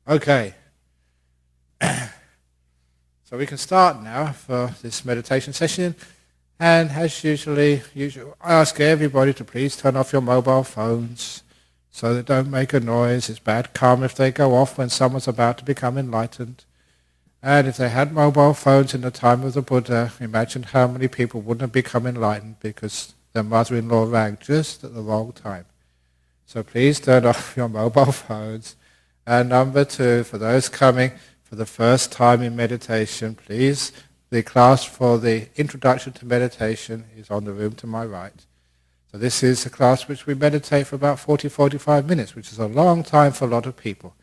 Okay, so we can start now for this meditation session. And as usually, I ask everybody to please turn off your mobile phones so they don't make a noise. It's bad karma if they go off when someone's about to become enlightened. And if they had mobile phones in the time of the Buddha, imagine how many people wouldn't have become enlightened because their mother-in-law rang just at the wrong time. So please turn off your mobile phones. And number two, for those coming for the first time in meditation, please, the class for the Introduction to Meditation is on the room to my right. So this is a class which we meditate for about 40-45 minutes, which is a long time for a lot of people.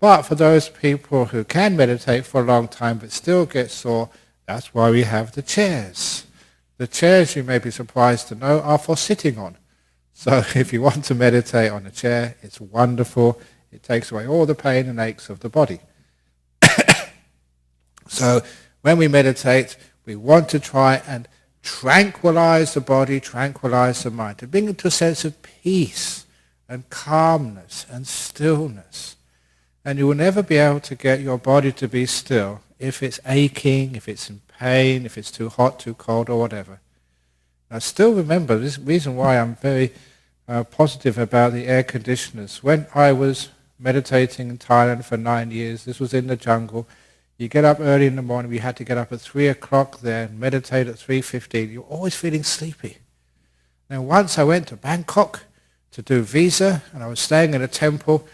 But for those people who can meditate for a long time but still get sore, that's why we have the chairs. The chairs, you may be surprised to know, are for sitting on. So if you want to meditate on a chair, it's wonderful. It takes away all the pain and aches of the body. So when we meditate, we want to try and tranquilize the body, tranquilize the mind, to bring it to a sense of peace and calmness and stillness. And you will never be able to get your body to be still if it's aching, if it's in pain, if it's too hot, too cold, or whatever. I still remember this reason why I'm very positive about the air conditioners. When I was meditating in Thailand for 9 years, this was in the jungle. You get up early in the morning. We had to get up at 3 o'clock there and meditate at 3:15. You're always feeling sleepy. Now once I went to Bangkok to do visa, and I was staying in a temple,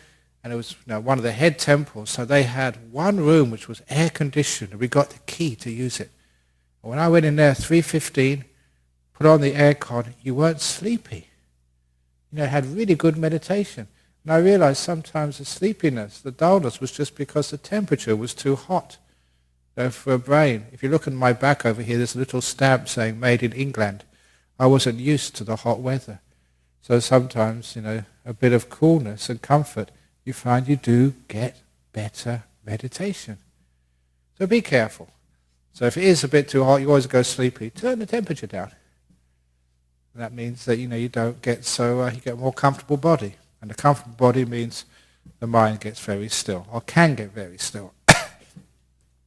and it was one of the head temples, so they had one room which was air conditioned, and we got the key to use it. And when I went in there 3:15, put on the aircon, you weren't sleepy. Had really good meditation. And I realized sometimes the sleepiness, the dullness, was just because the temperature was too hot for a brain. If you look at my back over here, there's a little stamp saying made in England. I wasn't used to the hot weather. So sometimes, a bit of coolness and comfort, you find you do get better meditation. So be careful. So if it is a bit too hot, you always go sleepy, turn the temperature down. And that means that, you don't get so, you get a more comfortable body. And a comfortable body means the mind gets very still, or can get very still.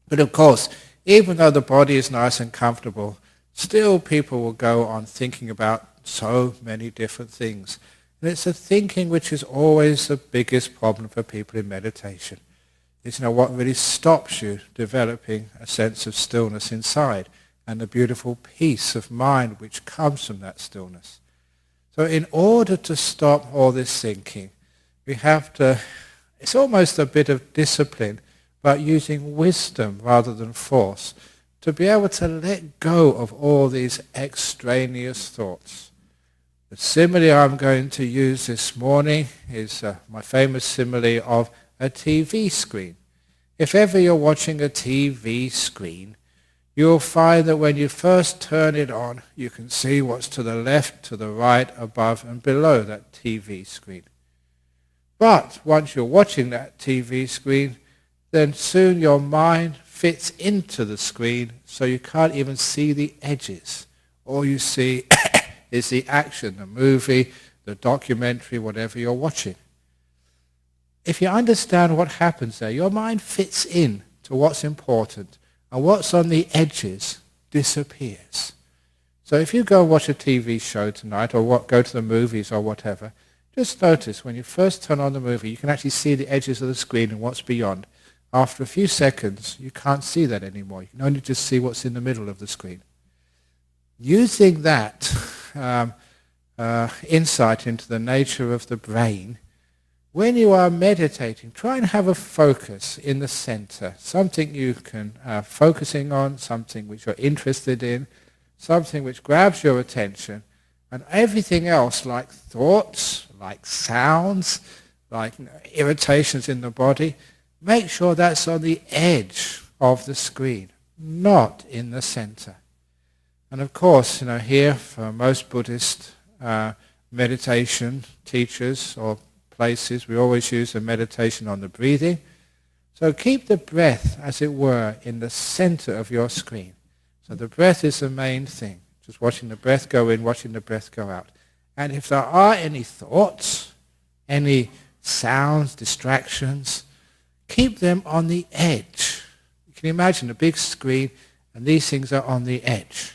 But of course, even though the body is nice and comfortable, still people will go on thinking about so many different things. And it's the thinking which is always the biggest problem for people in meditation. It's what really stops you developing a sense of stillness inside and the beautiful peace of mind which comes from that stillness. So in order to stop all this thinking, we have to, it's almost a bit of discipline, but using wisdom rather than force, to be able to let go of all these extraneous thoughts. The simile I'm going to use this morning is my famous simile of a TV screen. If ever you're watching a TV screen, you'll find that when you first turn it on, you can see what's to the left, to the right, above and below that TV screen. But once you're watching that TV screen, then soon your mind fits into the screen so you can't even see the edges. All you see is the action, the movie, the documentary, whatever you're watching. If you understand what happens there, your mind fits in to what's important. And what's on the edges disappears. So if you go watch a TV show tonight or go to the movies or whatever, just notice when you first turn on the movie, you can actually see the edges of the screen and what's beyond. After a few seconds, you can't see that anymore. You can only just see what's in the middle of the screen. Using that insight into the nature of the brain, when you are meditating, try and have a focus in the center, something you can focusing on, something which you're interested in, something which grabs your attention, and everything else like thoughts, like sounds, like irritations in the body, make sure that's on the edge of the screen, not in the center. And of course, here for most Buddhist meditation teachers or places, we always use a meditation on the breathing. So keep the breath, as it were, in the center of your screen. So the breath is the main thing. Just watching the breath go in, watching the breath go out. And if there are any thoughts, any sounds, distractions, keep them on the edge. You can imagine a big screen, and these things are on the edge.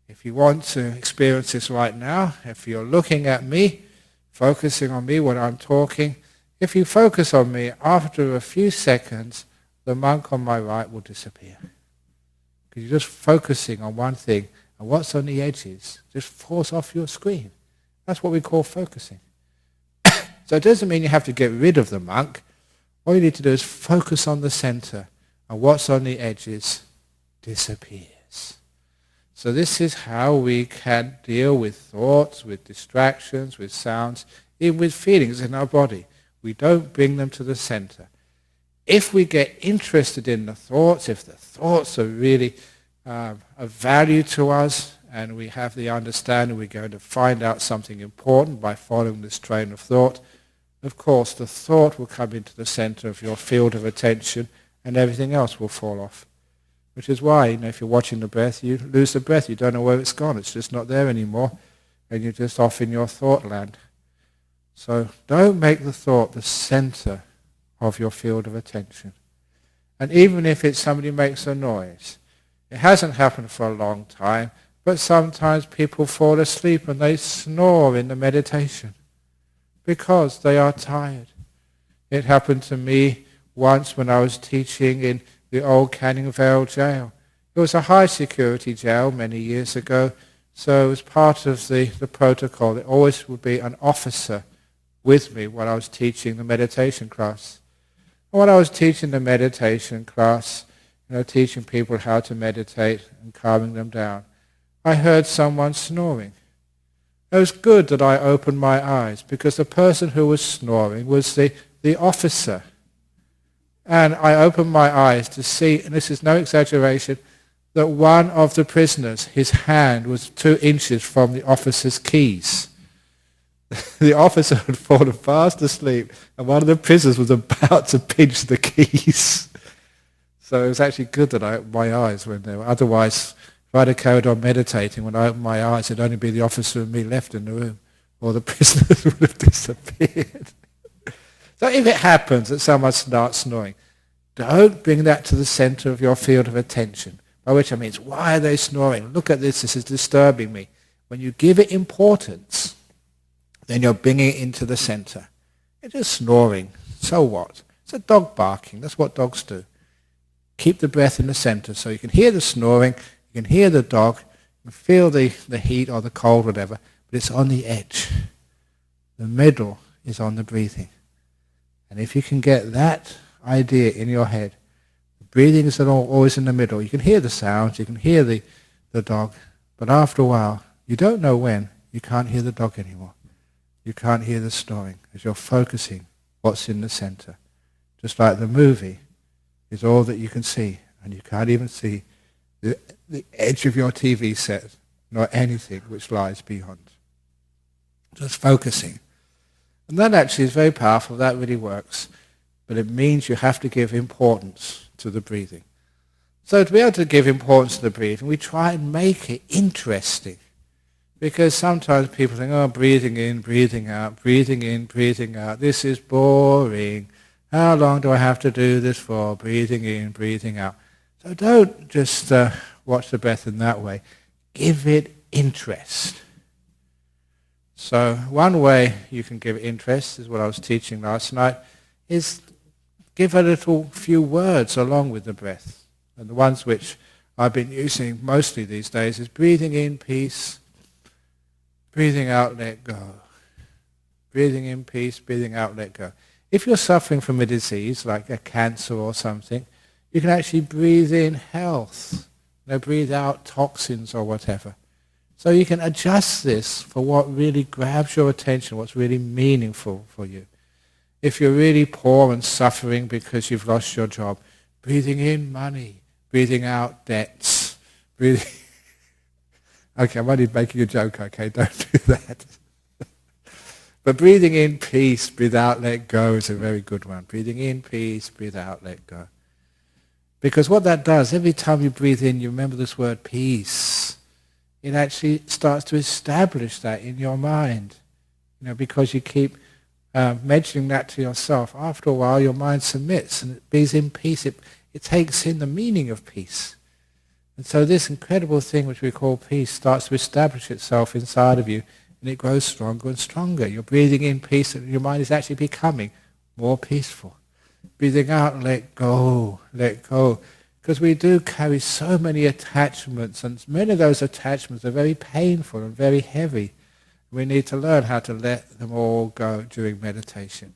If you want to experience this right now, if you're looking at me, focusing on me when I'm talking, if you focus on me, after a few seconds, the monk on my right will disappear. Because you're just focusing on one thing, and what's on the edges just falls off your screen. That's what we call focusing. So it doesn't mean you have to get rid of the monk. All you need to do is focus on the center, and what's on the edges disappears. So this is how we can deal with thoughts, with distractions, with sounds, even with feelings in our body. We don't bring them to the center. If we get interested in the thoughts, if the thoughts are really of value to us, and we have the understanding we're going to find out something important by following this train of thought, of course the thought will come into the center of your field of attention and everything else will fall off. Which is why, if you're watching the breath, you lose the breath. You don't know where it's gone. It's just not there anymore. And you're just off in your thought land. So don't make the thought the center of your field of attention. And even if it's somebody makes a noise, it hasn't happened for a long time, but sometimes people fall asleep and they snore in the meditation because they are tired. It happened to me once when I was teaching in the old Canning Vale jail. It was a high security jail many years ago, so it was part of the protocol. There always would be an officer with me when I was teaching the meditation class. When I was teaching the meditation class, teaching people how to meditate and calming them down, I heard someone snoring. It was good that I opened my eyes because the person who was snoring was the officer. And I opened my eyes to see, and this is no exaggeration, that one of the prisoners, his hand was 2 inches from the officer's keys. The officer had fallen fast asleep, and one of the prisoners was about to pinch the keys. So it was actually good that I opened my eyes when they were. Otherwise, if I'd have carried on meditating, when I opened my eyes, it'd only be the officer and me left in the room, or the prisoners would have disappeared. So if it happens that someone starts snoring, don't bring that to the center of your field of attention. By which I mean, why are they snoring? Look at this is disturbing me. When you give it importance, then you're bringing it into the center. It's just snoring. So what? It's a dog barking. That's what dogs do. Keep the breath in the center so you can hear the snoring, you can hear the dog, you can feel the heat or the cold, whatever, but it's on the edge. The middle is on the breathing. And if you can get that idea in your head, the breathing is always in the middle. You can hear the sounds, you can hear the dog, but after a while, you don't know when, you can't hear the dog anymore. You can't hear the snoring as you're focusing what's in the center. Just like the movie is all that you can see, and you can't even see the edge of your TV set, nor anything which lies beyond. Just focusing. And that actually is very powerful. That really works. But it means you have to give importance to the breathing. So to be able to give importance to the breathing, we try and make it interesting. Because sometimes people think, oh, breathing in, breathing out, breathing in, breathing out. This is boring. How long do I have to do this for? Breathing in, breathing out. So don't just watch the breath in that way. Give it interest. So one way you can give interest, is what I was teaching last night, is give a little few words along with the breath. And the ones which I've been using mostly these days is breathing in, peace, breathing out, let go. Breathing in, peace, breathing out, let go. If you're suffering from a disease like a cancer or something, you can actually breathe in health, breathe out toxins or whatever. So you can adjust this for what really grabs your attention, what's really meaningful for you. If you're really poor and suffering because you've lost your job, breathing in money, breathing out debts, breathing... Okay, I'm only making a joke, okay, don't do that. But breathing in peace, breathe out, let go is a very good one. Breathing in peace, breathe out, let go. Because what that does, every time you breathe in, you remember this word peace. It actually starts to establish that in your mind, because you keep mentioning that to yourself, after a while your mind submits and it being in peace. It takes in the meaning of peace. And so this incredible thing which we call peace starts to establish itself inside of you, and it grows stronger and stronger. You're breathing in peace and your mind is actually becoming more peaceful. Breathing out, let go, let go. Because we do carry so many attachments, and many of those attachments are very painful and very heavy. We need to learn how to let them all go during meditation.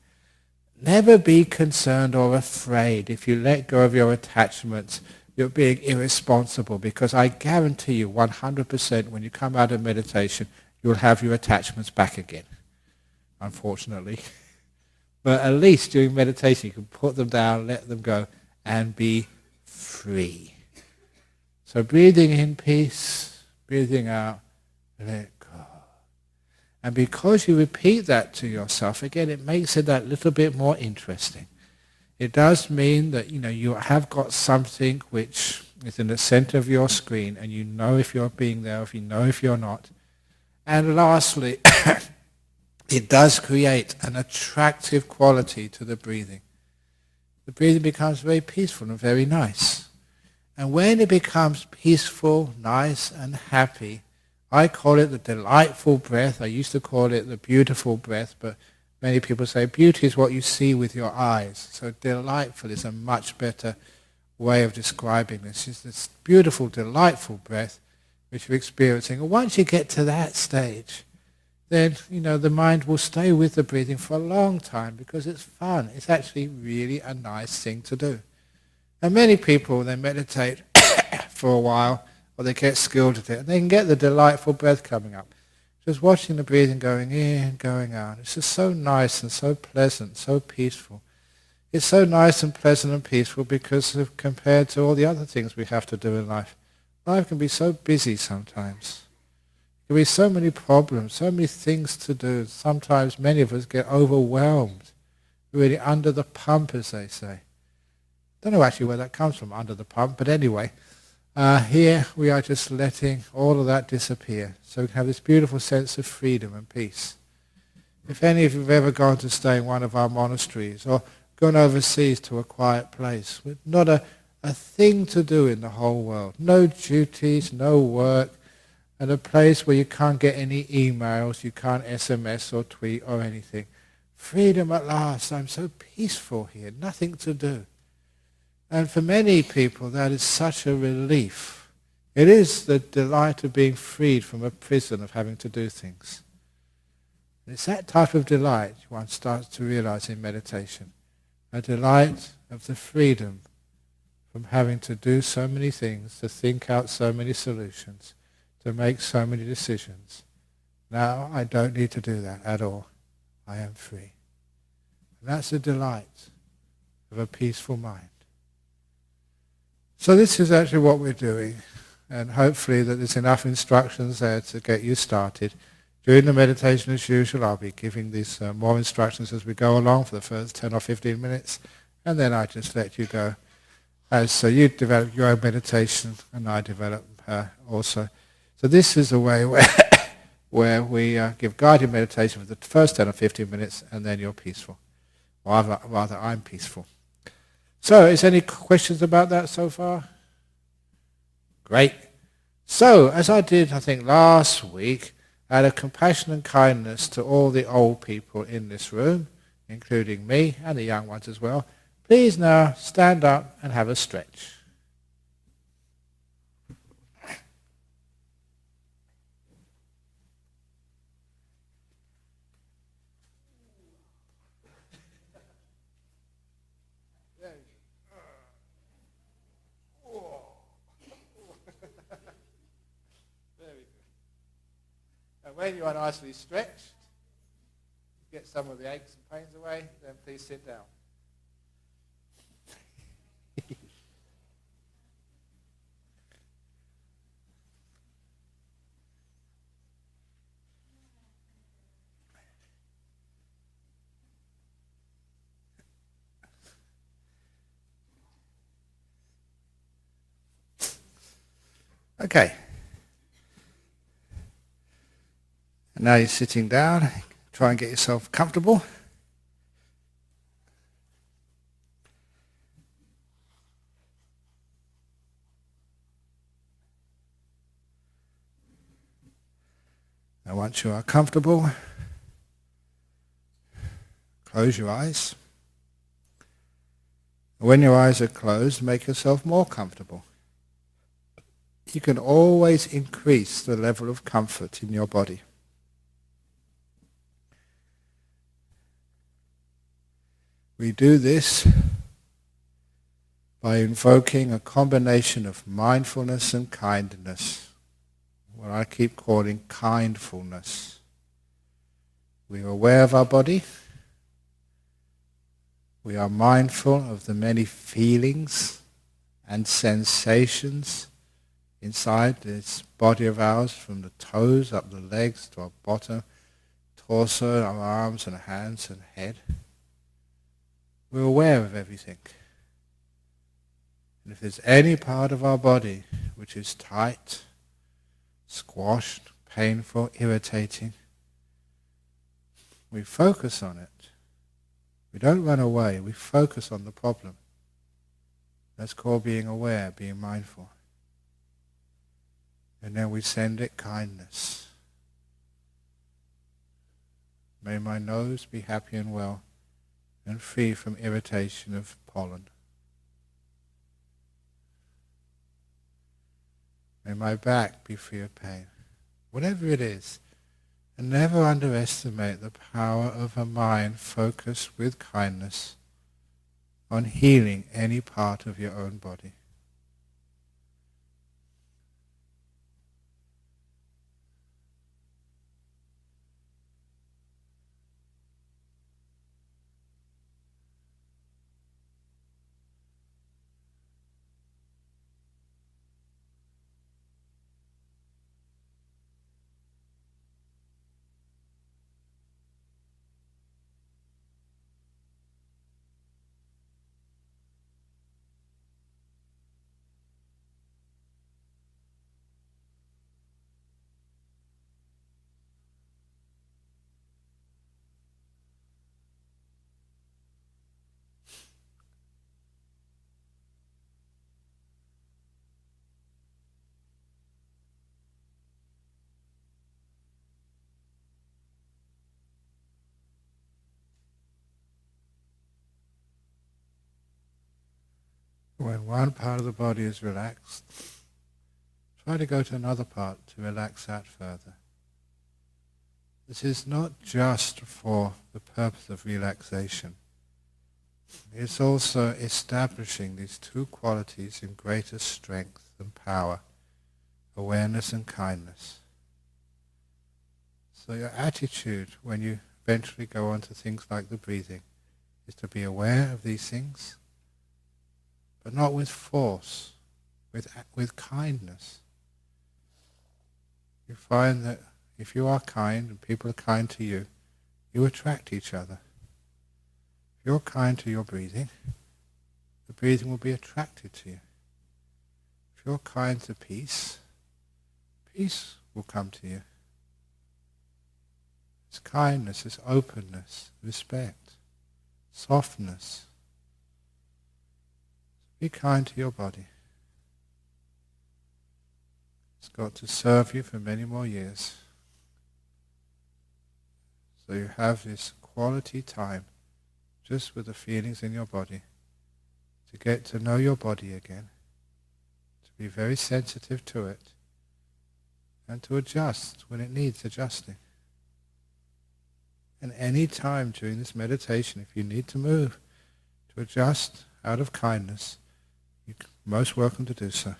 Never be concerned or afraid. If you let go of your attachments, you're being irresponsible, because I guarantee you 100% when you come out of meditation, you'll have your attachments back again, unfortunately. But at least during meditation, you can put them down, let them go, and be free. So breathing in peace, breathing out, let go. And because you repeat that to yourself, again, it makes it that little bit more interesting. It does mean that you have got something which is in the center of your screen, and you know if you're being there, if you know if you're not. And lastly, it does create an attractive quality to the breathing. The breathing becomes very peaceful and very nice. And when it becomes peaceful, nice, and happy, I call it the delightful breath. I used to call it the beautiful breath, but many people say beauty is what you see with your eyes. So delightful is a much better way of describing this. It's this beautiful, delightful breath which you're experiencing. And once you get to that stage, then the mind will stay with the breathing for a long time because it's fun. It's actually really a nice thing to do. And many people, they meditate for a while, or they get skilled at it, and they can get the delightful breath coming up. Just watching the breathing going in, going out. It's just so nice and so pleasant, so peaceful. It's so nice and pleasant and peaceful because compared to all the other things we have to do in life, life can be so busy sometimes. There be so many problems, so many things to do. Sometimes many of us get overwhelmed, really under the pump, as they say. Don't know actually where that comes from, under the pump, but anyway, here we are just letting all of that disappear, so we can have this beautiful sense of freedom and peace. If any of you have ever gone to stay in one of our monasteries or gone overseas to a quiet place with not a thing to do in the whole world, no duties, no work, and a place where you can't get any emails, you can't SMS or tweet or anything. Freedom at last. I'm so peaceful here, nothing to do. And for many people that is such a relief. It is the delight of being freed from a prison of having to do things. And it's that type of delight one starts to realize in meditation. A delight of the freedom from having to do so many things, to think out so many solutions, to make so many decisions. Now I don't need to do that at all. I am free. And that's the delight of a peaceful mind. So this is actually what we're doing, and hopefully that there's enough instructions there to get you started. During the meditation, as usual, I'll be giving these more instructions as we go along for the first 10 or 15 minutes, and then I just let you go. So you develop your own meditation, and I develop also. So this is a way where we give guided meditation for the first 10 or 15 minutes, and then you're peaceful. Or rather, I'm peaceful. So, is any questions about that so far? Great. So, as I did, I think, last week, out of compassion and kindness to all the old people in this room, including me and the young ones as well, please now stand up and have a stretch. When you are nicely stretched, get some of the aches and pains away, then please sit down. Okay. And now you're sitting down. Try and get yourself comfortable. Now once you are comfortable, close your eyes. When your eyes are closed, make yourself more comfortable. You can always increase the level of comfort in your body. We do this by invoking a combination of mindfulness and kindness, what I keep calling kindfulness. We are aware of our body. We are mindful of the many feelings and sensations inside this body of ours, from the toes up the legs to our bottom, torso, our arms and hands and head. We're aware of everything. And if there's any part of our body which is tight, squashed, painful, irritating, we focus on it. We don't run away, we focus on the problem. That's called being aware, being mindful. And then we send it kindness. May my nose be happy and well and free from irritation of pollen. May my back be free of pain. Whatever it is. And never underestimate the power of a mind focused with kindness on healing any part of your own body. When one part of the body is relaxed, try to go to another part to relax that further. This is not just for the purpose of relaxation. It's also establishing these two qualities in greater strength and power, awareness and kindness. So your attitude when you eventually go on to things like the breathing is to be aware of these things, but not with force, with kindness. You find that if you are kind and people are kind to you, you attract each other. If you're kind to your breathing, the breathing will be attracted to you. If you're kind to peace, peace will come to you. It's kindness, it's openness, respect, softness. Be kind to your body. It's got to serve you for many more years. So you have this quality time just with the feelings in your body to get to know your body again, to be very sensitive to it, and to adjust when it needs adjusting. And any time during this meditation, if you need to move, to adjust out of kindness, you're most welcome to do so.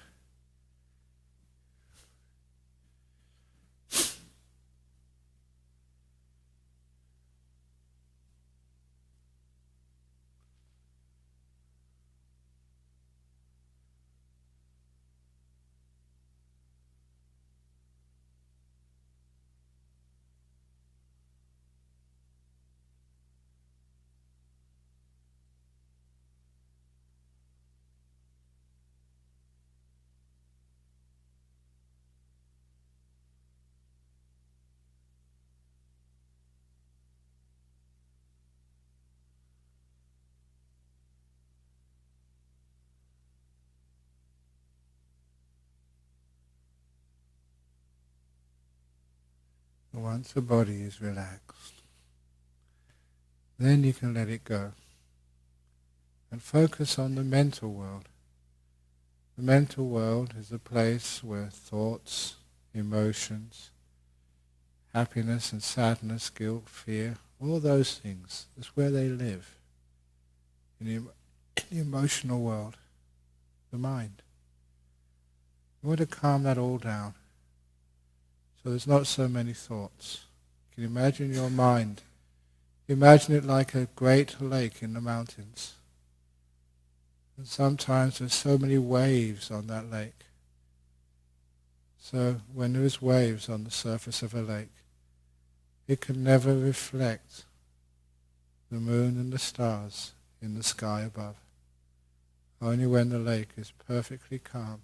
Once the body is relaxed, then you can let it go and focus on the mental world. The mental world is a place where thoughts, emotions, happiness and sadness, guilt, fear, all those things, that's where they live. In the emotional world, the mind. You want to calm that all down so there's not so many thoughts. You can imagine your mind. Imagine it like a great lake in the mountains. And sometimes there's so many waves on that lake. So when there's waves on the surface of a lake, it can never reflect the moon and the stars in the sky above. Only when the lake is perfectly calm,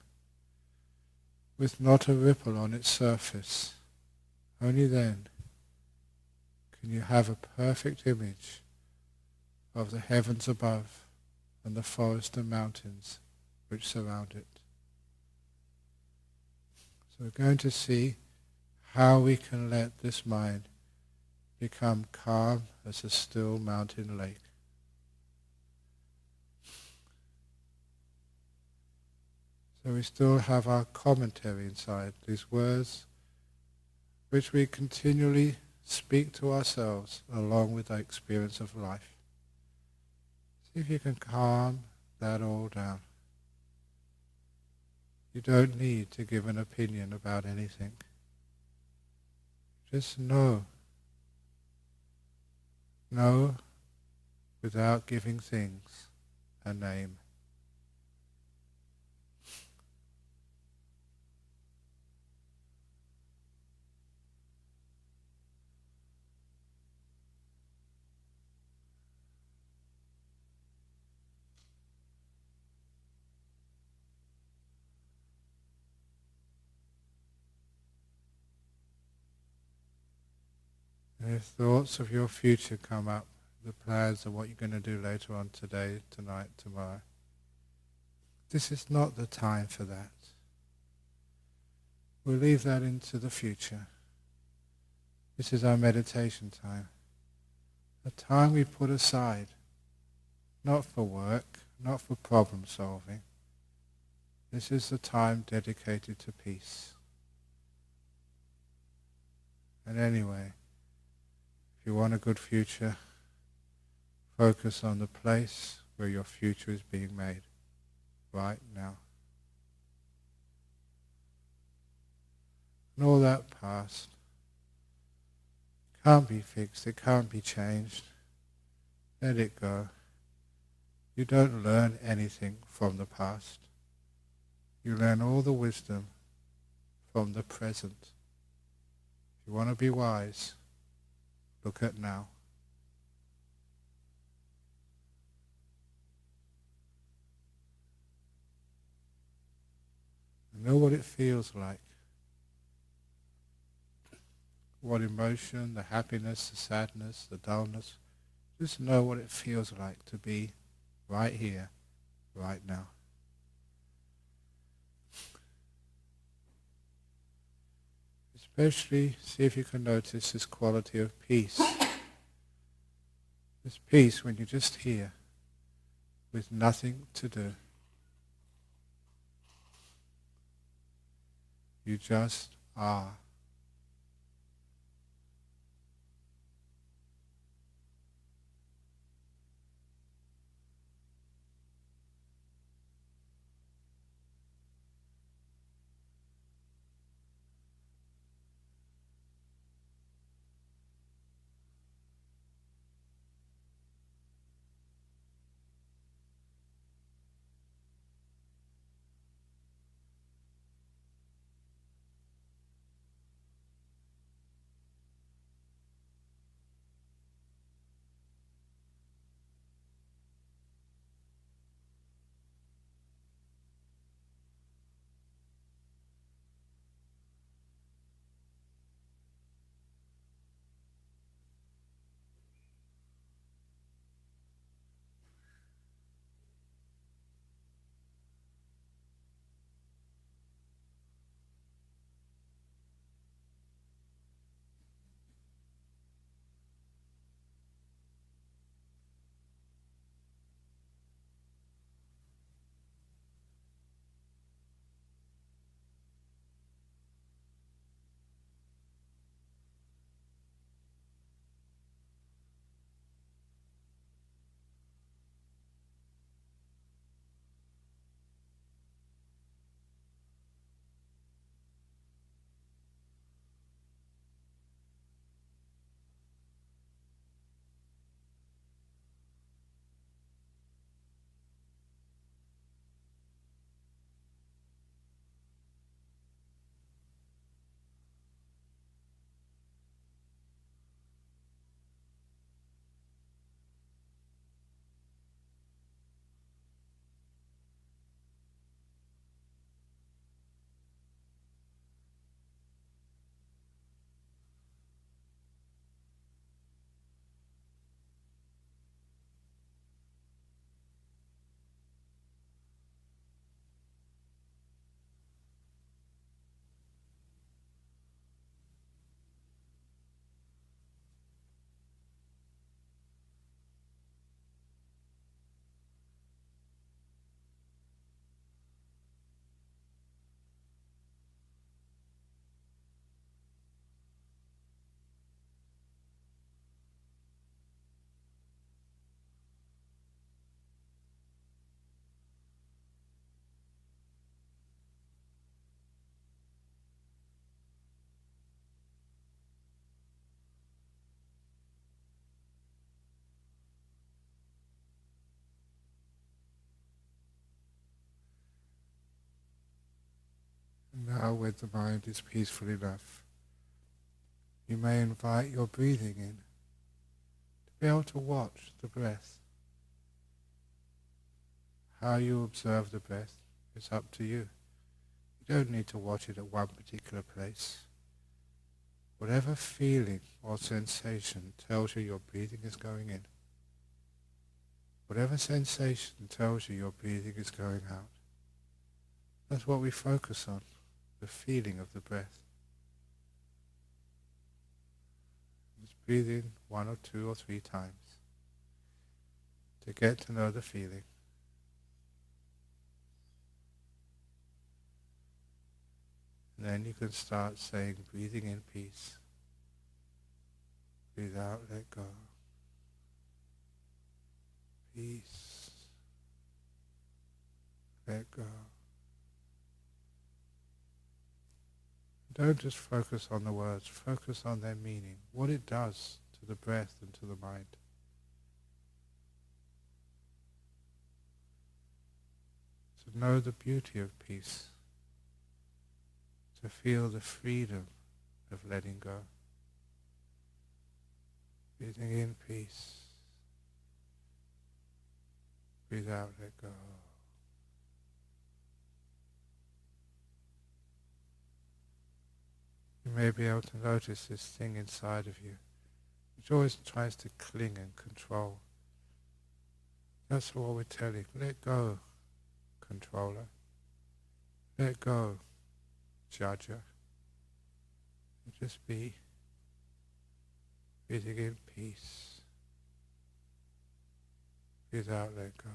with not a ripple on its surface, only then can you have a perfect image of the heavens above and the forest and mountains which surround it. So we're going to see how we can let this mind become calm as a still mountain lake. So we still have our commentary inside, these words which we continually speak to ourselves along with our experience of life. See if you can calm that all down. You don't need to give an opinion about anything. Just know. Know without giving things a name. And if thoughts of your future come up, the plans of what you're going to do later on today, tonight, tomorrow, this is not the time for that. We'll leave that into the future. This is our meditation time. A time we put aside, not for work, not for problem solving. This is the time dedicated to peace. And anyway, if you want a good future, focus on the place where your future is being made, right now. And all that past can't be fixed, it can't be changed. Let it go. You don't learn anything from the past. You learn all the wisdom from the present. If you want to be wise, look at now. Know what it feels like. What emotion, the happiness, the sadness, the dullness. Just know what it feels like to be right here, right now. Especially see if you can notice this quality of peace. This peace when you're just here with nothing to do. You just are. now, when the mind is peaceful enough, you may invite your breathing in, to be able to watch the breath. How you observe the breath is up to you. You don't need to watch it at one particular place. Whatever feeling or sensation tells you your breathing is going in, whatever sensation tells you your breathing is going out, that's what we focus on, the feeling of the breath. Just breathe in 1 or 2 or 3 times to get to know the feeling. And then you can start saying, breathing in peace. Breathe out, let go. Peace. Let go. Don't just focus on the words, focus on their meaning, what it does to the breath and to the mind. To know the beauty of peace, to feel the freedom of letting go. Breathing in peace, breathe out, let go. You may be able to notice this thing inside of you, which always tries to cling and control. That's what we're telling. Let go, controller. Let go, judger. And just be breathing in peace. Breathe out, let go.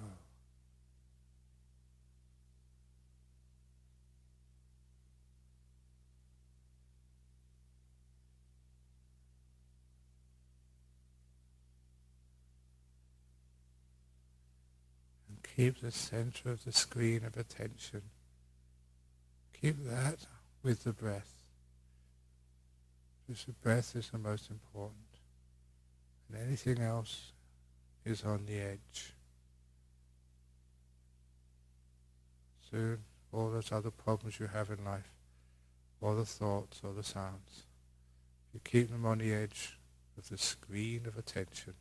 Keep the center of the screen of attention. Keep that with the breath. Because the breath is the most important. And anything else is on the edge. Soon, all those other problems you have in life, all the thoughts, all the sounds, you keep them on the edge of the screen of attention,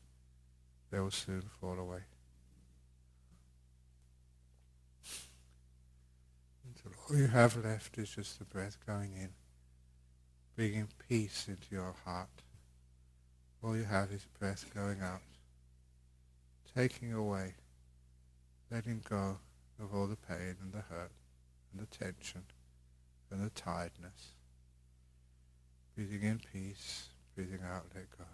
they will soon fall away. Until all you have left is just the breath going in, bringing peace into your heart. All you have is breath going out, taking away, letting go of all the pain and the hurt and the tension and the tiredness. Breathing in peace, breathing out, let go.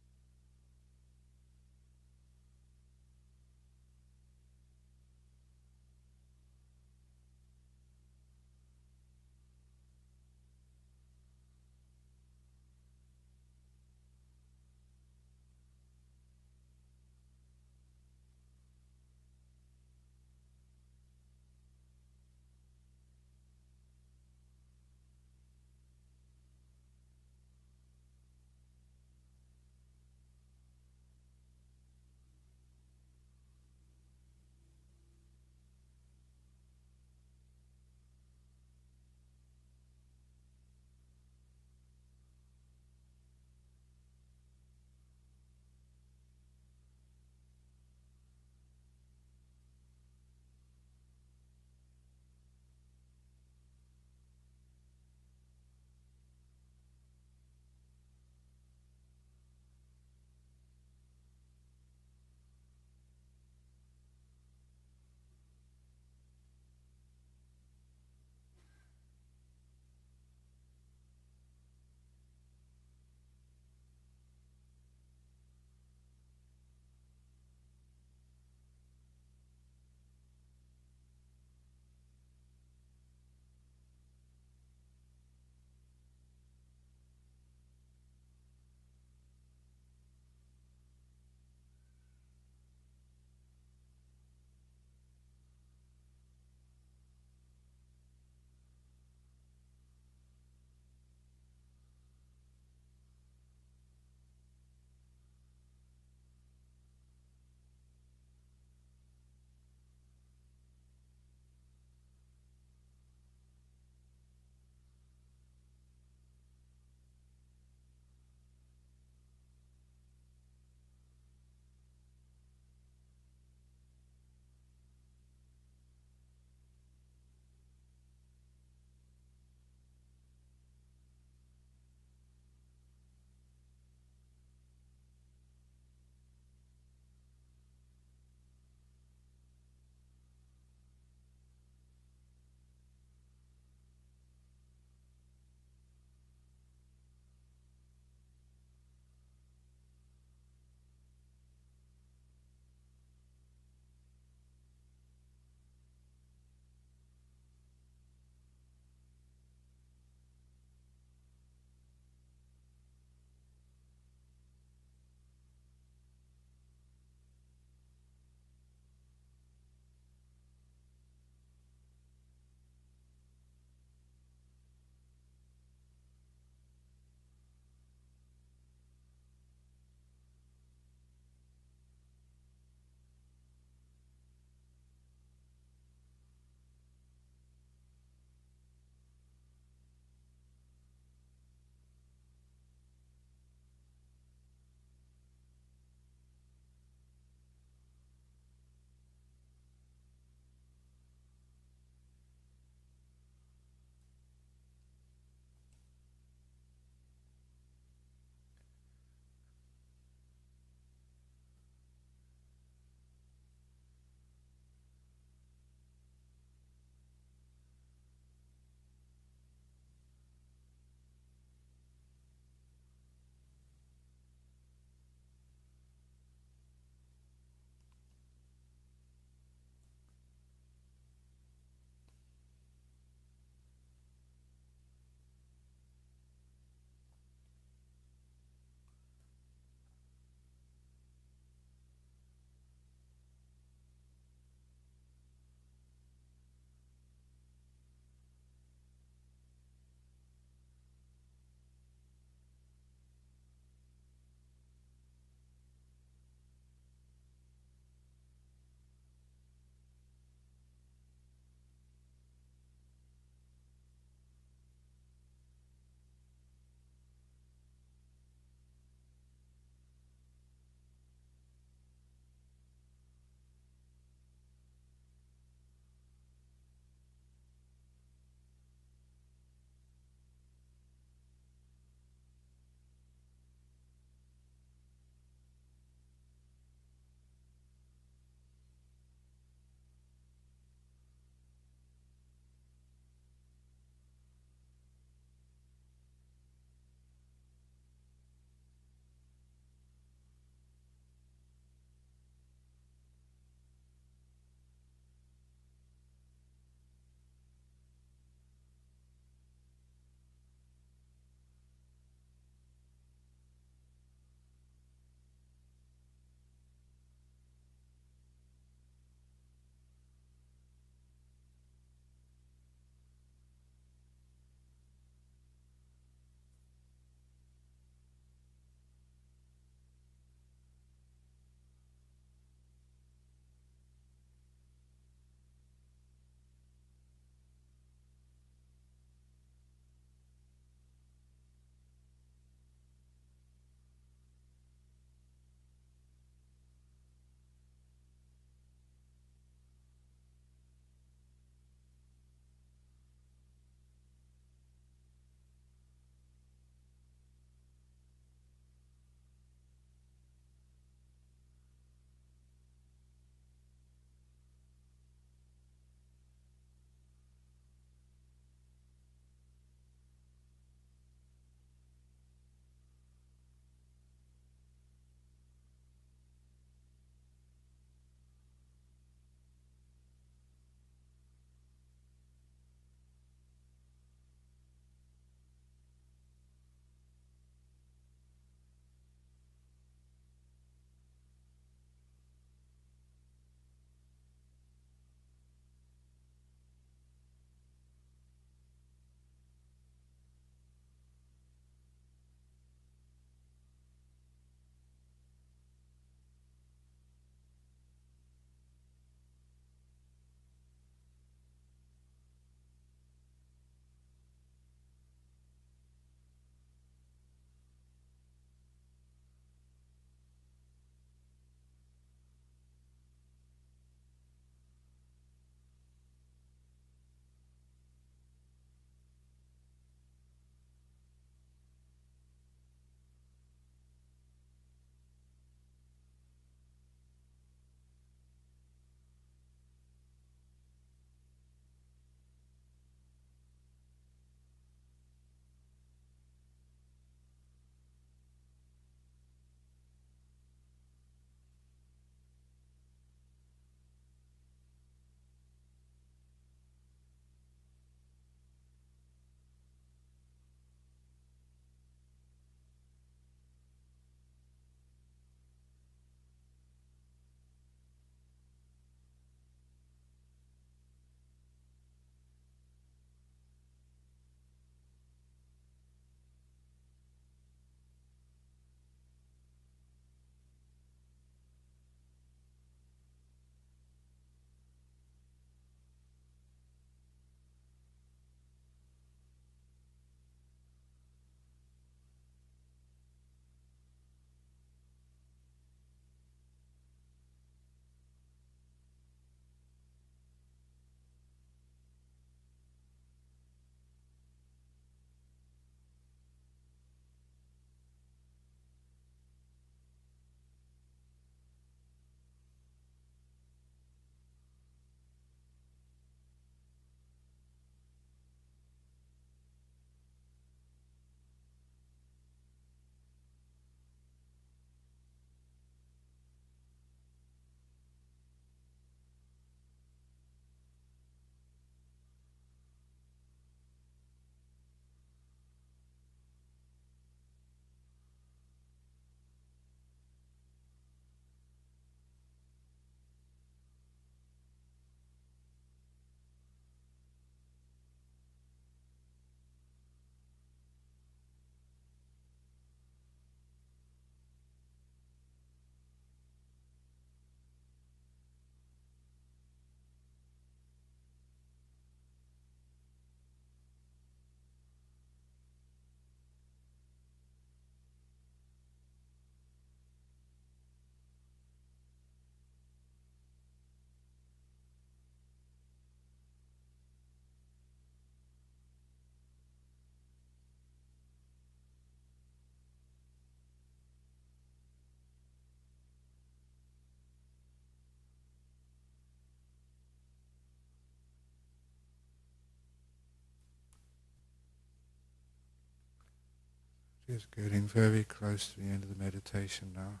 Just getting very close to the end of the meditation now.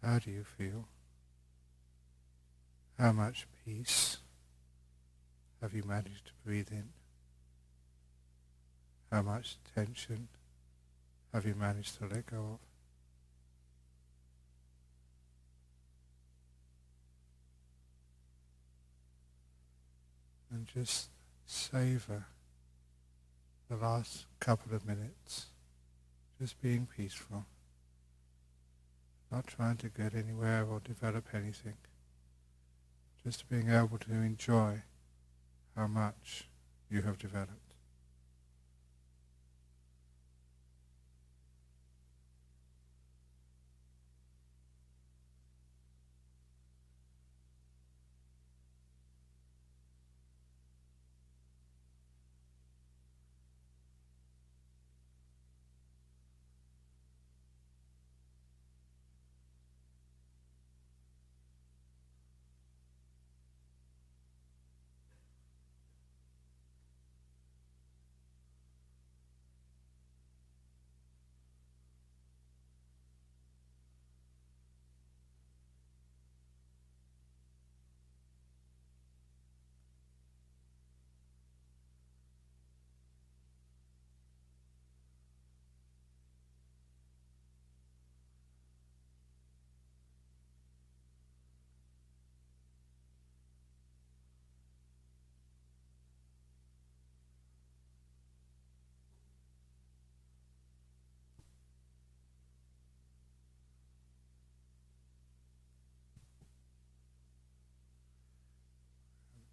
How do you feel? How much peace have you managed to breathe in? How much tension have you managed to let go of? And just savor the last couple of minutes, just being peaceful, not trying to get anywhere or develop anything, just being able to enjoy how much you have developed.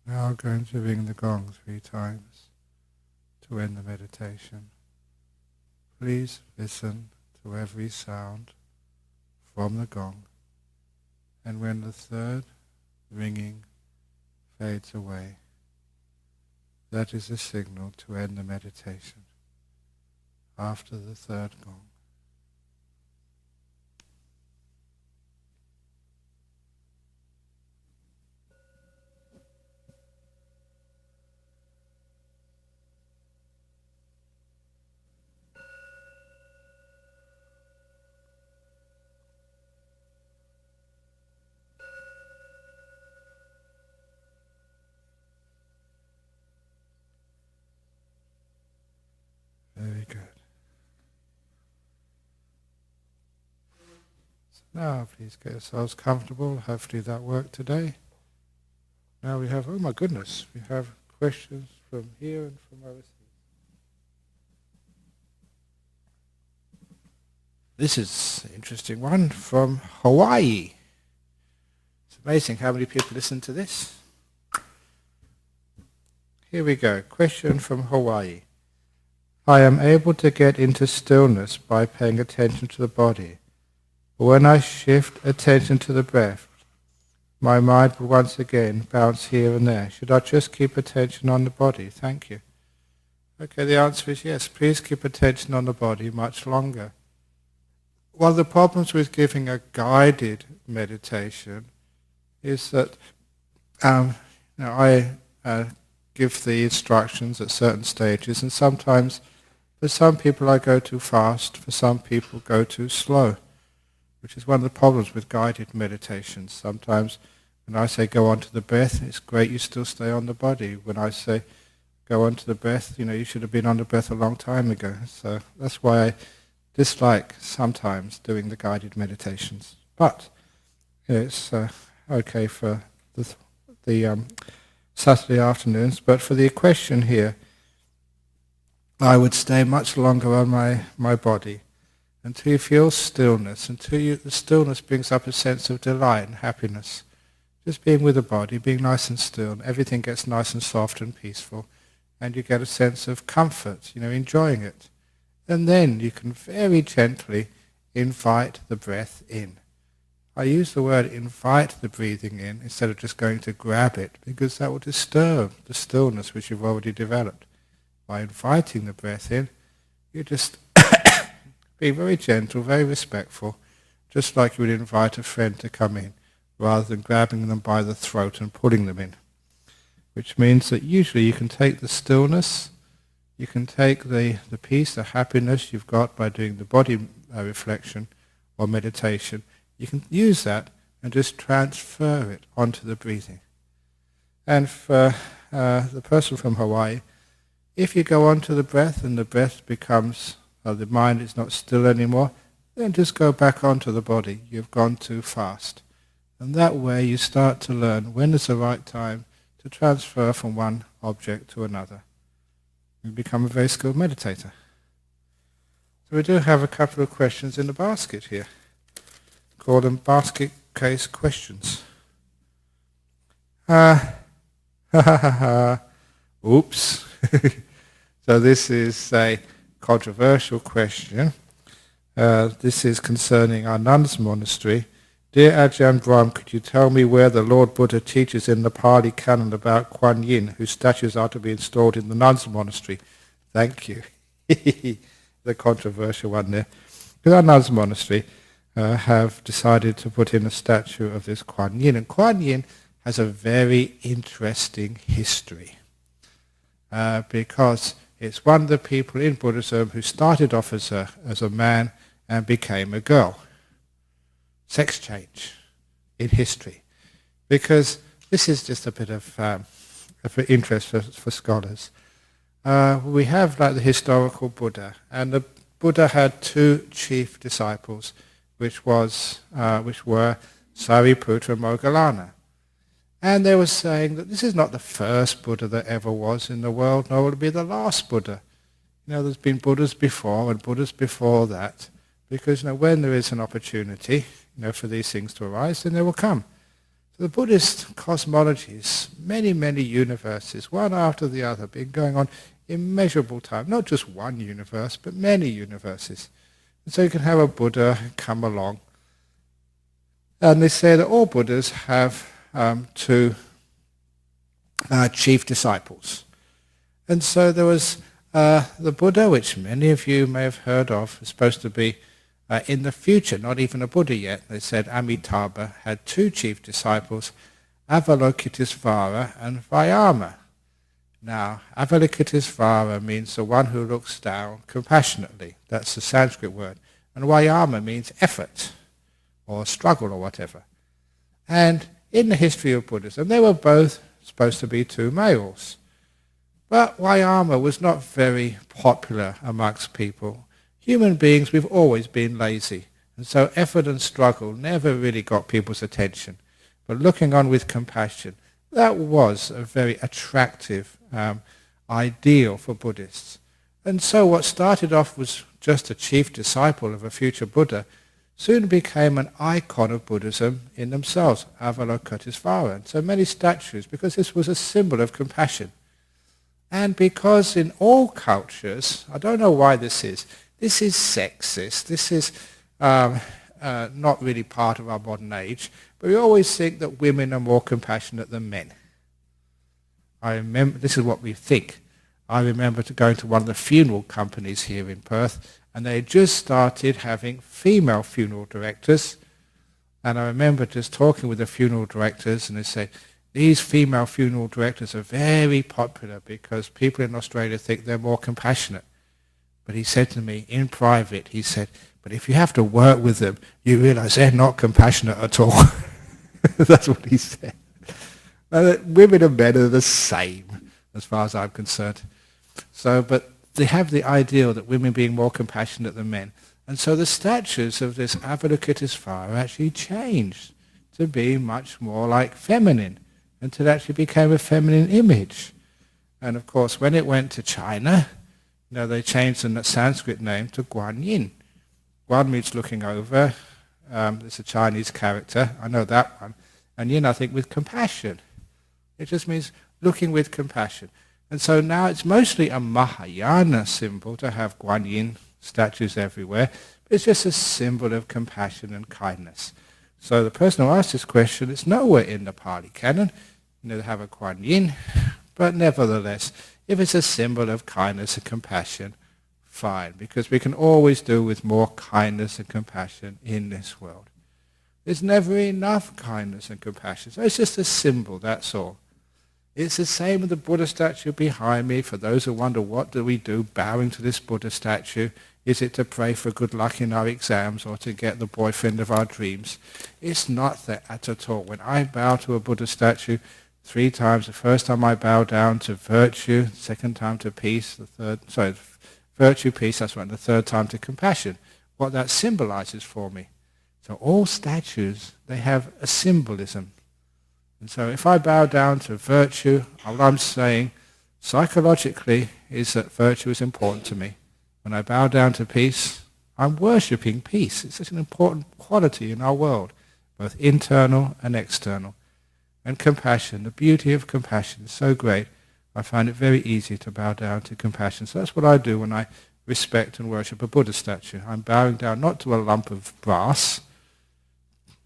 Now I'm going to ring the gong 3 times to end the meditation. Please listen to every sound from the gong, and when the 3rd ringing fades away, that is a signal to end the meditation. After the 3rd gong. Very good. So now please get yourselves comfortable. Hopefully that worked today. Now we have, oh my goodness, we have questions from here and from overseas. This is an interesting one from Hawaii. It's amazing how many people listen to this. Here we go. Question from Hawaii. I am able to get into stillness by paying attention to the body. But when I shift attention to the breath, my mind will once again bounce here and there. Should I just keep attention on the body? Thank you. Okay, the answer is yes. Please keep attention on the body much longer. One of the problems with giving a guided meditation is that I give the instructions at certain stages, and sometimes for some people I go too fast, for some people go too slow, which is one of the problems with guided meditations. Sometimes when I say go on to the breath, it's great you still stay on the body. When I say go on to the breath, you should have been on the breath a long time ago. So that's why I dislike sometimes doing the guided meditations. But it's okay for the Saturday afternoons. But for the question here, I would stay much longer on my body until you feel stillness, until the stillness brings up a sense of delight and happiness. Just being with the body, being nice and still, and everything gets nice and soft and peaceful, and you get a sense of comfort, enjoying it. And then you can very gently invite the breath in. I use the word invite the breathing in instead of just going to grab it, because that will disturb the stillness which you've already developed. By inviting the breath in, you just be very gentle, very respectful, just like you would invite a friend to come in, rather than grabbing them by the throat and pulling them in. Which means that usually you can take the stillness, you can take the peace, the happiness you've got by doing the body reflection or meditation, you can use that and just transfer it onto the breathing. And for the person from Hawaii, if you go on to the breath and the breath becomes, the mind is not still anymore, then just go back onto the body. You've gone too fast. And that way you start to learn when is the right time to transfer from one object to another. You become a very skilled meditator. So we do have a couple of questions in the basket here. Call them basket case questions. Oops. So this is a controversial question. This is concerning our nuns' monastery. Dear Ajahn Brahm, could you tell me where the Lord Buddha teaches in the Pali Canon about Kuan Yin, whose statues are to be installed in the nuns' monastery? Thank you. The controversial one there. Because our nuns' monastery have decided to put in a statue of this Kuan Yin. And Kuan Yin has a very interesting history. Because it's one of the people in Buddhism who started off as a man and became a girl. Sex change in history. Because this is just a bit of interest for scholars. We have like the historical Buddha, and the Buddha had two chief disciples, which were Sariputta and Moggallana. And they were saying that this is not the first Buddha that ever was in the world, nor will it be the last Buddha. There's been Buddhas before and Buddhas before that, because when there is an opportunity, for these things to arise, then they will come. So the Buddhist cosmology is many, many universes, one after the other, been going on immeasurable time. Not just one universe, but many universes. And so you can have a Buddha come along. And they say that all Buddhas have two chief disciples. And so there was the Buddha, which many of you may have heard of, is supposed to be in the future, not even a Buddha yet. They said Amitabha had two chief disciples, Avalokitesvara and Vayama. Now, Avalokitesvara means the one who looks down compassionately. That's the Sanskrit word. And Vayama means effort or struggle or whatever. And in the history of Buddhism, they were both supposed to be two males. But Vayama was not very popular amongst people. Human beings, we've always been lazy. And so effort and struggle never really got people's attention. But looking on with compassion, that was a very attractive ideal for Buddhists. And so what started off was just a chief disciple of a future Buddha soon became an icon of Buddhism in themselves, Avalokitesvara. And so many statues, because this was a symbol of compassion. And because in all cultures, I don't know why this is sexist, this is not really part of our modern age, but we always think that women are more compassionate than men. I remember, this is what we think. I remember going to one of the funeral companies here in Perth, and they had just started having female funeral directors. And I remember just talking with the funeral directors, and they said, these female funeral directors are very popular because people in Australia think they're more compassionate. But he said to me in private, he said, but if you have to work with them, you realize they're not compassionate at all. That's what he said. Women and men are the same, as far as I'm concerned. So, but they have the ideal that women being more compassionate than men. And so the statues of this Avalokitesvara actually changed to be much more like feminine, until it actually became a feminine image. And of course, when it went to China, they changed the Sanskrit name to Guan Yin. Guan means looking over. It's a Chinese character. I know that one. And Yin, I think, with compassion. It just means looking with compassion. And so now it's mostly a Mahayana symbol to have Guan Yin statues everywhere. But it's just a symbol of compassion and kindness. So the person who asked this question, it's nowhere in the Pali Canon. They have a Guan Yin. But nevertheless, if it's a symbol of kindness and compassion, fine. Because we can always do with more kindness and compassion in this world. There's never enough kindness and compassion. So it's just a symbol, that's all. It's the same with the Buddha statue behind me. For those who wonder, what do we do bowing to this Buddha statue? Is it to pray for good luck in our exams or to get the boyfriend of our dreams? It's not that at all. When I bow to a Buddha statue 3 times, the first time I bow down to virtue, the second time to peace, virtue, peace, that's right, and the third time to compassion. What that symbolizes for me. So all statues, they have a symbolism. And so if I bow down to virtue, all I'm saying psychologically is that virtue is important to me. When I bow down to peace, I'm worshipping peace. It's such an important quality in our world, both internal and external. And compassion, the beauty of compassion is so great. I find it very easy to bow down to compassion. So that's what I do when I respect and worship a Buddha statue. I'm bowing down not to a lump of brass.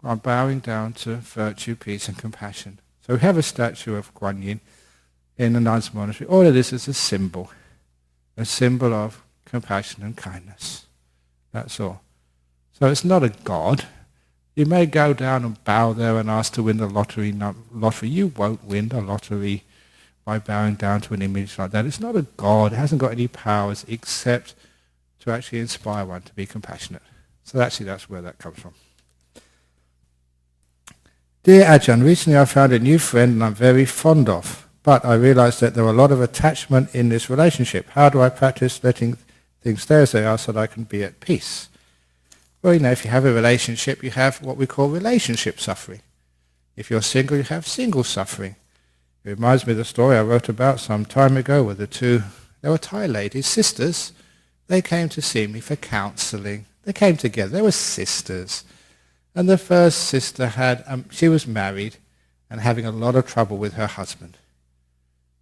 I'm bowing down to virtue, peace, and compassion. So we have a statue of Guan Yin in the nuns' monastery. All of this is a symbol of compassion and kindness. That's all. So it's not a god. You may go down and bow there and ask to win the lottery. You won't win the lottery by bowing down to an image like that. It's not a god. It hasn't got any powers except to actually inspire one to be compassionate. So actually that's where that comes from. Dear Ajahn, recently I found a new friend and I'm very fond of, but I realized that there are a lot of attachment in this relationship. How do I practice letting things stay as they are so that I can be at peace? Well, if you have a relationship, you have what we call relationship suffering. If you're single, you have single suffering. It reminds me of the story I wrote about some time ago where they were Thai ladies, sisters. They came to see me for counseling. They came together. They were sisters. And the first sister she was married and having a lot of trouble with her husband.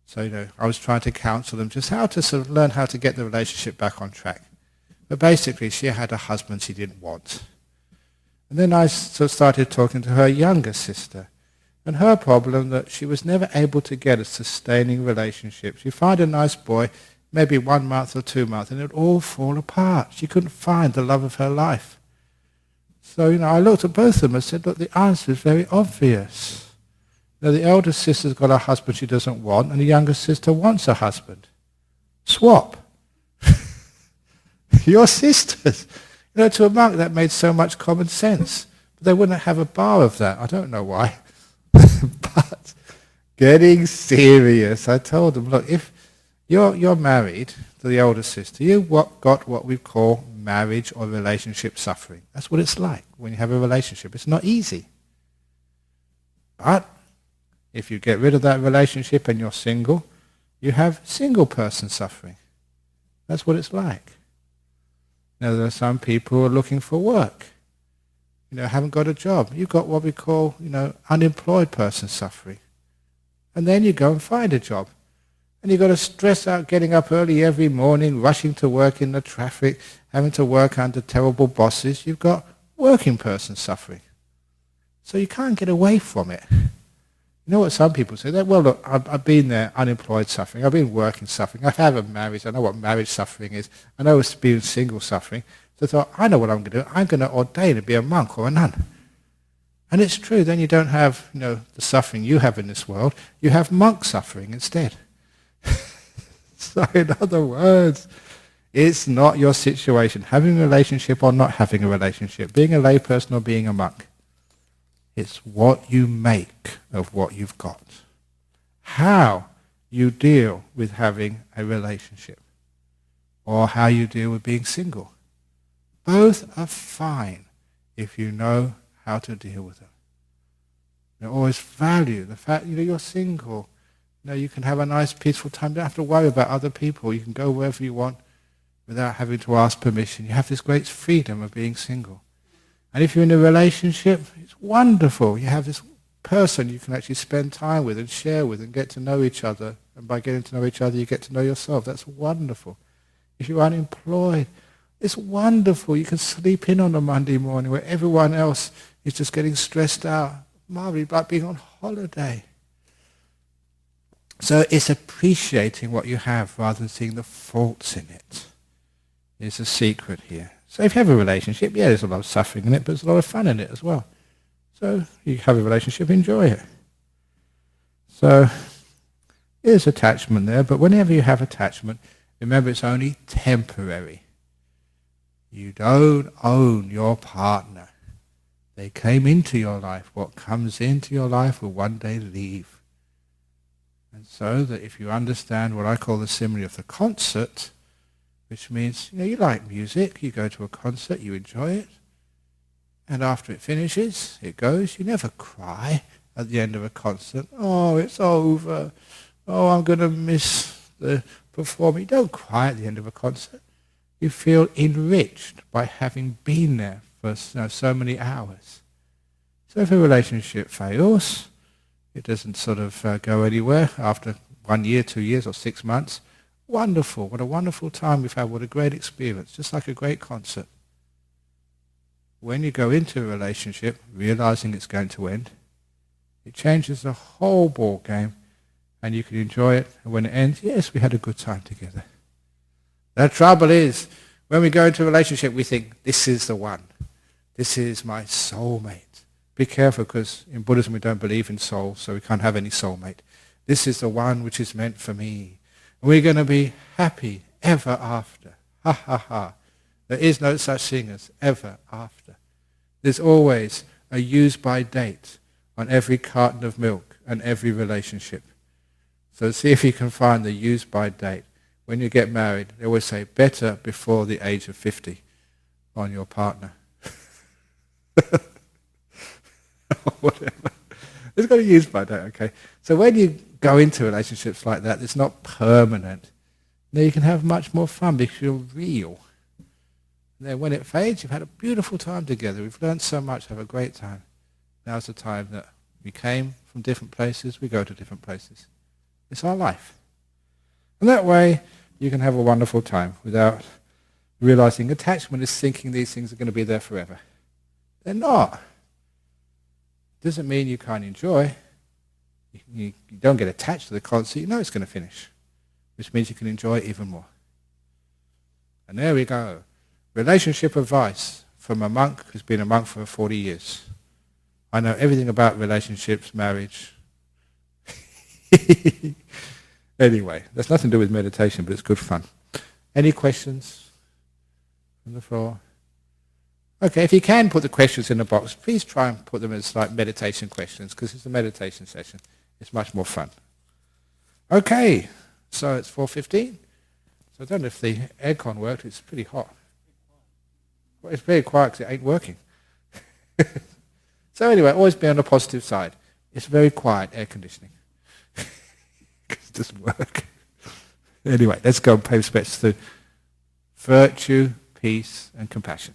So, I was trying to counsel them just how to sort of learn how to get the relationship back on track. But basically, she had a husband she didn't want. And then I sort of started talking to her younger sister. And her problem that she was never able to get a sustaining relationship. She'd find a nice boy, maybe 1 month or 2 months, and it would all fall apart. She couldn't find the love of her life. So, I looked at both of them and said, look, the answer is very obvious. The elder sister's got a husband she doesn't want, and the younger sister wants a husband. Swap. Your sisters. To a monk that made so much common sense. But they wouldn't have a bar of that. I don't know why. But getting serious, I told them, look, if you're married to the older sister, you've got what we call marriage or relationship suffering. That's what it's like when you have a relationship. It's not easy. But if you get rid of that relationship and you're single, you have single person suffering. That's what it's like. Now, there are some people who are looking for work, haven't got a job. You've got what we call, unemployed person suffering. And then you go and find a job. And you've got to stress out getting up early every morning, rushing to work in the traffic, having to work under terrible bosses. You've got working person suffering. So you can't get away from it. You know what some people say? Well, look, I've been there, unemployed suffering. I've been working suffering. I have a marriage. I know what marriage suffering is. I know it's being single suffering. So I thought, I know what I'm going to do. I'm going to ordain to be a monk or a nun. And it's true. Then you don't have, the suffering you have in this world. You have monk suffering instead. So in other words, it's not your situation. Having a relationship or not having a relationship. Being a layperson or being a monk. It's what you make of what you've got. How you deal with having a relationship. Or how you deal with being single. Both are fine if you know how to deal with them. You always value the fact you're single. You can have a nice peaceful time. You don't have to worry about other people. You can go wherever you want without having to ask permission. You have this great freedom of being single. And if you're in a relationship, it's wonderful. You have this person you can actually spend time with and share with and get to know each other. And by getting to know each other, you get to know yourself. That's wonderful. If you're unemployed, it's wonderful. You can sleep in on a Monday morning where everyone else is just getting stressed out. Marvelous, like being on holiday. So it's appreciating what you have rather than seeing the faults in it. It's a secret here. So if you have a relationship, there's a lot of suffering in it, but there's a lot of fun in it as well. So you have a relationship, enjoy it. So There's attachment there, but whenever you have attachment, remember it's only temporary. You don't own your partner. They came into your life. What comes into your life will one day leave. And so that if you understand what I call the simile of the concert, which means, you like music, you go to a concert, you enjoy it, and after it finishes, it goes, you never cry at the end of a concert, oh, it's over, oh, I'm going to miss the performer. You don't cry at the end of a concert. You feel enriched by having been there for so many hours. So if a relationship fails, it doesn't sort of go anywhere after 1 year, 2 years, or 6 months. Wonderful. What a wonderful time we've had. What a great experience. Just like a great concert. When you go into a relationship, realizing it's going to end, it changes the whole ball game, and you can enjoy it. And when it ends, yes, we had a good time together. The trouble is, when we go into a relationship, we think, this is the one. This is my soulmate. Be careful, because in Buddhism we don't believe in souls, so we can't have any soulmate. This is the one which is meant for me. And we're going to be happy ever after. Ha ha ha. There is no such thing as ever after. There's always a use-by date on every carton of milk and every relationship. So see if you can find the use-by date. When you get married, they always say, better before the age of 50 on your partner. Whatever. It's got a use-by date, okay? So when you go into relationships like that, it's not permanent. Now you can have much more fun because you're real. And then when it fades, you've had a beautiful time together. We've learned so much, have a great time. Now's the time that we came from different places, we go to different places. It's our life. And that way, you can have a wonderful time without realizing attachment is thinking these things are going to be there forever. They're not. Doesn't mean you can't enjoy. You don't get attached to the concert, you know it's going to finish, which means you can enjoy it even more. And there we go. Relationship advice from a monk who's been a monk for 40 years. I know everything about relationships, marriage. Anyway, that's nothing to do with meditation, but it's good fun. Any questions from the floor? Okay, if you can put the questions in the box, please try and put them as like meditation questions, because it's a meditation session. It's much more fun. Okay, so it's 4:15. So I don't know if the aircon worked. It's pretty hot. Well, it's very quiet because it ain't working. So anyway, always be on the positive side. It's very quiet, air conditioning. It doesn't work. Anyway, let's go and pay respects to virtue, peace, and compassion.